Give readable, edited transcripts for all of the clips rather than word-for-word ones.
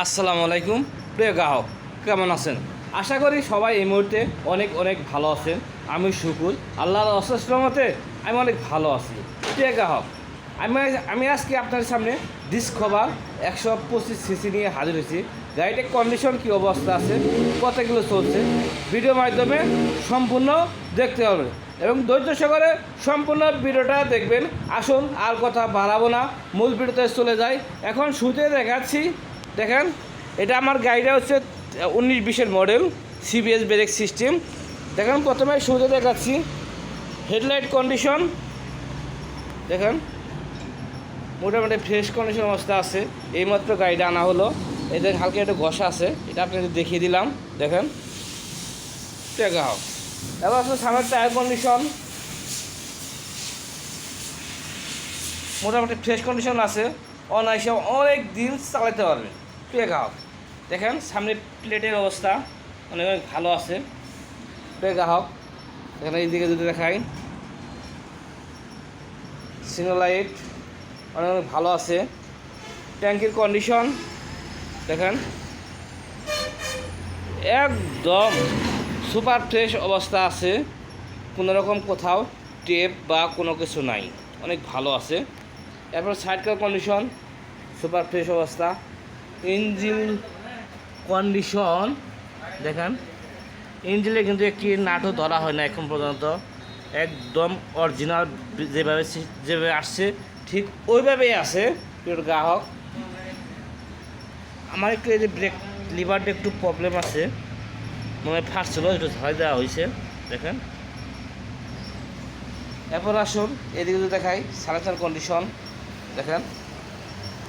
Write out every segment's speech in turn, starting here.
আসসালামু আলাইকুম প্রিয় গ্রাহক, কেমন আছেন? আশা করি সবাই এই মুহূর্তে অনেক অনেক ভালো আছেন। আমি শুকুর আল্লাহর অশেষ রহমতে আমি অনেক ভালো আছি। প্রিয় গ্রাহক, আমি আজকে আপনার সামনে ডিসকভার 125 সিসি নিয়ে হাজির হয়েছি। গাড়িটির কন্ডিশন কী অবস্থা আছে, কত কিলো চলছে, ভিডিওর মাধ্যমে সম্পূর্ণ দেখতে হবে এবং ধৈর্য সহকারে সম্পূর্ণ ভিডিওটা দেখবেন। আসুন আর কথা বাড়াবো না, মূল ভিডিওতে চলে যাই। এখন শুরুতে দেখাচ্ছি, দেখেন এটা আমার গাড়িটা হচ্ছে 19-20 মডেল সিবিএস ব্রেক সিস্টেম। দেখেন প্রথমে শুরুতে দেখাচ্ছি হেডলাইট কন্ডিশন। দেখেন মোটামুটি ফ্রেশ কন্ডিশন অবস্থা আছে, এইমাত্র গাড়িটা আনা হলো। এই দেখেন হালকা একটু ঘষা আছে, এটা আপনাকে দেখিয়ে দিলাম। দেখেন টেকা হোক। এবার আসলে সামনের টায়ার কন্ডিশন মোটামুটি ফ্রেশ কন্ডিশন আছে, অনায়াসে অনেক দিন চালাতে পারবে। টেকা হোক। দেখেন সামনে প্লেটের অবস্থা অনেক অনেক ভালো আছে। টেকা হোক। এখানে এইদিকে যদি দেখাই, সিগন্যাল লাইট অনেক অনেক ভালো আছে। ট্যাঙ্কির কন্ডিশন দেখেন একদম সুপার ফ্রেশ অবস্থা আছে, কোনো রকম কোথাও টেপ বা কোনো কিছু নাই, অনেক ভালো আছে। এরপর সাইডকার কন্ডিশন সুপার ফ্রেশ অবস্থা। ইঞ্জিন কন্ডিশন দেখেন, ইঞ্জিনে কিন্তু একটি নাটও ধরা হয় না এখন পর্যন্ত, একদম অরিজিনাল যেভাবে আসছে ঠিক ওইভাবেই আছে। গ্রাহক, আমার একটু এই যে ব্রেক লিভারটা একটু প্রবলেম আছে, মনে হয় ফাটছিল, একটু ঝাড়াই দেওয়া হয়েছে। দেখেন এরপর আসুন এদিকে যদি দেখাই সালেসার কন্ডিশন। দেখেন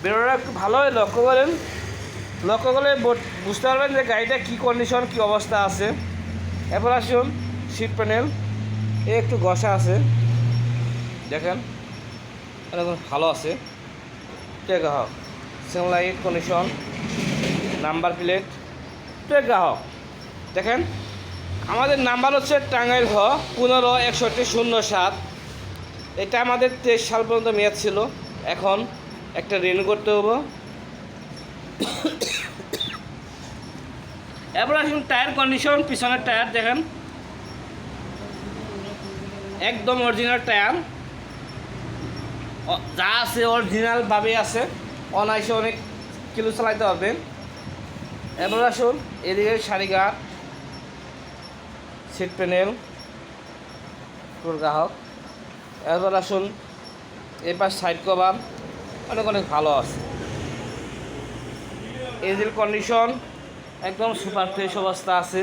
বেরোটা একটু ভালোভাবে লক্ষ্য করেন, লক্ষ্য করলে বুঝতে পারবেন যে গাড়িটা কী কন্ডিশন, কী অবস্থা আছে। এরপর আসুন সিট প্যানেল, এ একটু ঘষা আছে, দেখেন অনেক ভালো আছে। গ্রাহক signal light condition, number plate. গ্রাহক দেখেন আমাদের নাম্বার হচ্ছে টাঙ্গাইল 156107। এটা আমাদের 23 সাল পর্যন্ত মেয়াদ ছিল, এখন একটা রিনিউ করতে হবো। এরপর আসুন টায়ার কন্ডিশন। পিছনের টায়ার দেখেন একদম অরিজিনাল টায়ার, যা আছে অরিজিনালভাবেই আছে, অনায়াসে অনেক কিলো চালাইতে পারবেন। এবার আসুন এদিকে সারিগার, সিট প্যানেল, গ্রাহক। এবার আসুন এবার সাইড কভার অনেক অনেক ভালো আছে। ইঞ্জিন কন্ডিশন একদম সুপার ফ্রেশ অবস্থা আছে।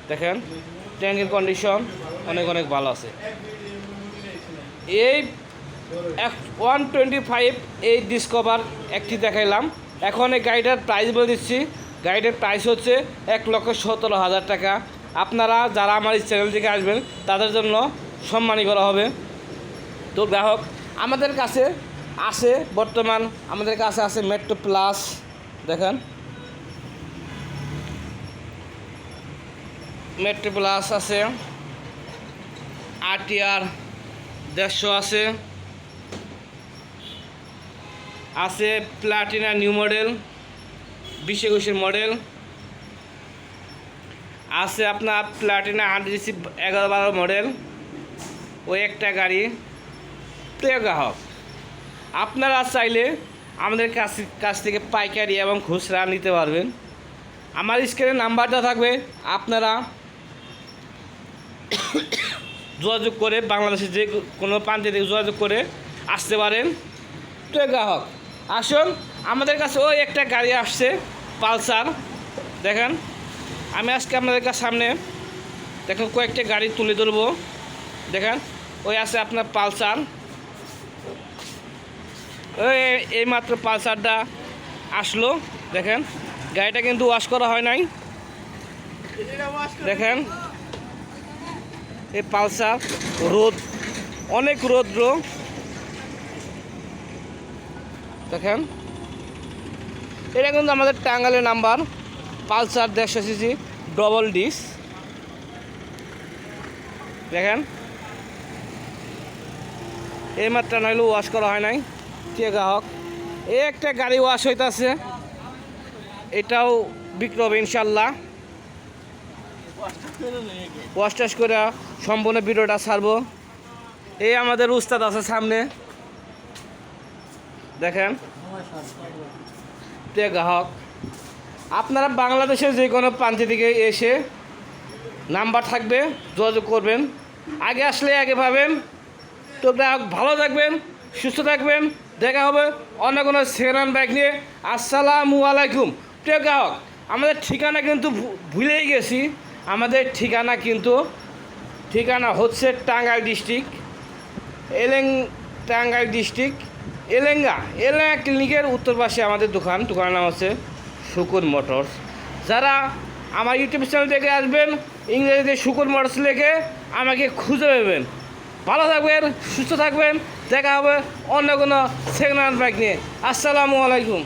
দেখেন ট্যাঙ্কের কন্ডিশন অনেক অনেক ভালো আছে। এই 125 এই ডিসকভার একটি দেখাইলাম। এখন এই গাড়িটার প্রাইস বলে দিচ্ছি। গাড়িটার প্রাইস হচ্ছে 1,17,000 টাকা। আপনারা যারা আমার এই চ্যানেল থেকে আসবেন তাদের জন্য সম্মানী করা হবে। তো গ্রাহক আমাদের কাছে আছে, বর্তমান আমাদের কাছে আছে মেট্রো প্লাস। দেখেন মেট্রো প্লাস আছে, RTR 150 আছে, আছে প্লাটিনা নিউ মডেল 2021 মডেল, আছে আপনার প্লাটিনা 11-12 মডেল, ওই একটা গাড়ি। প্রিয় গ্রাহক আপনারা চাইলে আমাদের কাছ থেকে পাইকারি এবং খুচরা নিতে পারবেন। আমার স্ক্রিনে নাম্বারটা থাকবে, আপনারা যোগাযোগ করে বাংলাদেশের যে কোনো প্রান্তে থেকে যোগাযোগ করে আসতে পারেন। তো গ্রাহক আসুন আমাদের কাছে ওই একটা গাড়ি আসছে পালসার। দেখেন আমি আজকে আপনাদের কাছে সামনে দেখেন কয়েকটা গাড়ি তুলে ধরবো। দেখেন ওই আছে আপনার পালসার, ওই এইমাত্র পালসারটা আসলো। দেখেন গাড়িটা কিন্তু ওয়াশ করা হয় নাই। দেখেন এই পালসার, রোদ অনেক রৌদ্র। দেখেন এটা কিন্তু আমাদের টাঙ্গাইলের number, Pulsar 150 CC double disc. দেখেন এইমাত্র নইলেও ওয়াশ করা হয় নাই। ঠিক গ্রাহক এই একটা গাড়ি ওয়াশ হইতাছে, এটাও বিক্রি হবে ইনশাল্লাহ। ওয়াশ টাশ করে সম্পূর্ণ ভিডিওটা ছাড়বো। এই আমাদের উস্তাদ আছে সামনে, দেখেন। প্রিয় গ্রাহক, আপনারা বাংলাদেশের যে কোনো প্রান্ত থেকে এসে নাম্বার থাকবে, যোগাযোগ করবেন। আগে আসলে আগে পাবেন। তো গ্রাহক ভালো থাকবেন, সুস্থ থাকবেন, দেখা হবে অন্য কোনো সেকেন্ড হ্যান্ড বাইক নিয়ে। আসসালামু আলাইকুম। প্রিয় গ্রাহক, আমাদের ঠিকানা কিন্তু ভুলেই গেছি। আমাদের ঠিকানা হচ্ছে টাঙ্গাইল ডিস্ট্রিক্ট, টাঙ্গাইল ডিস্ট্রিক্ট এলেঙ্গা ক্লিনিকের উত্তর পাশে আমাদের দোকানের নাম হচ্ছে শুকুর মোটরস। যারা আমার ইউটিউব চ্যানেল থেকে আসবেন, ইংরেজিতে শুকুর মোটরস লিখে আমাকে খুঁজে পাবেন। ভালো থাকবেন, সুস্থ থাকবেন, দেখা হবে অন্য কোনো সেকেন্ড হ্যান্ড বাইক নিয়ে। আসসালামু আলাইকুম।